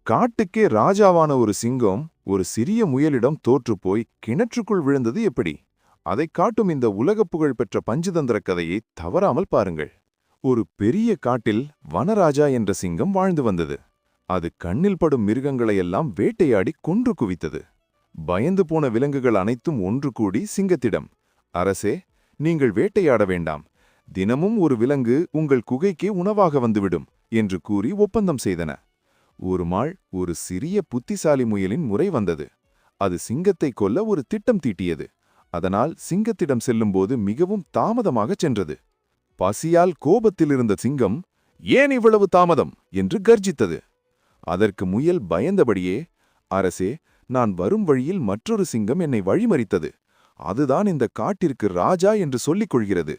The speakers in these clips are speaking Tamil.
காட்டுக்கே ராஜாவான ஒரு சிங்கம் ஒரு சிறிய முயலிடம் தோற்றுப்போய் கிணற்றுக்குள் விழுந்தது எப்படி? அதைக் காட்டும் இந்த உலகப் புகழ் பெற்ற பஞ்சதந்திர கதையை தவறாமல் பாருங்கள். ஒரு பெரிய காட்டில் வனராஜா என்ற சிங்கம் வாழ்ந்து வந்தது. அது கண்ணில் படும் மிருகங்களையெல்லாம் வேட்டையாடி கொன்று குவித்தது. பயந்து போன விலங்குகள் அனைத்தும் ஒன்று கூடி சிங்கத்திடம், அரசே, நீங்கள் வேட்டையாட வேண்டாம், தினமும் ஒரு விலங்கு உங்கள் குகைக்கே உணவாக வந்துவிடும் என்று கூறி ஒப்பந்தம் செய்தன. ஒரு நாள் ஒரு சிறிய புத்திசாலி முயலின் முறை வந்தது. அது சிங்கத்தை கொல்ல ஒரு திட்டம் தீட்டியது. அதனால் சிங்கத்திடம் செல்லும்போது மிகவும் தாமதமாகச் சென்றது. பசியால் கோபத்தில் இருந்த சிங்கம், ஏன் இவ்வளவு தாமதம் என்று கர்ஜித்தது. அதற்கு முயல் பயந்தபடியே, அரசே, நான் வரும் வழியில் மற்றொரு சிங்கம் என்னை வழிமறித்தது. அதுதான் இந்த காட்டிற்கு ராஜா என்று சொல்லிக் கொள்கிறது.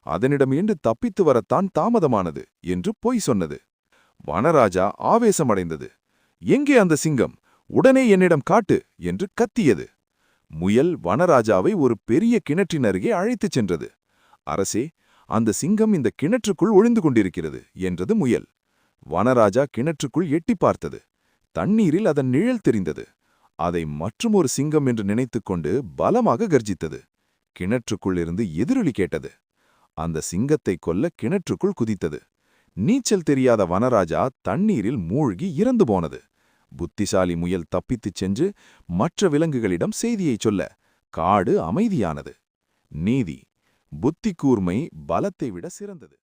அதனிடமிருந்து தப்பித்து வரத்தான் தாமதமானது என்று பொய் சொன்னது. வனராஜா ஆவேசமடைந்தது. எங்கே அந்த சிங்கம்? உடனே என்னிடம் காட்டு என்று கத்தியது. முயல் வனராஜாவை ஒரு பெரிய கிணற்றின் அருகே அழைத்துச் சென்றது. அரசே, அந்த சிங்கம் இந்த கிணற்றுக்குள் ஒளிந்து கொண்டிருக்கிறது என்றது முயல். வனராஜா கிணற்றுக்குள் எட்டி பார்த்தது. தண்ணீரில் அதன் நிழல் தெரிந்தது. அதை மற்றுமொரு சிங்கம் என்று நினைத்துக்கொண்டு பலமாக கர்ஜித்தது. கிணற்றுக்குள் இருந்து எதிரொலி கேட்டது. அந்த சிங்கத்தை கொல்ல கிணற்றுக்குள் குதித்தது. நீச்சல் தெரியாத வனராஜா தண்ணீரில் மூழ்கி இறந்து போனது. புத்திசாலி முயல் தப்பித்துச் சென்று மற்ற விலங்குகளிடம் செய்தியைச் சொல்ல காடு அமைதியானது. நீதி: புத்தி கூர்மை பலத்தை விட சிறந்தது.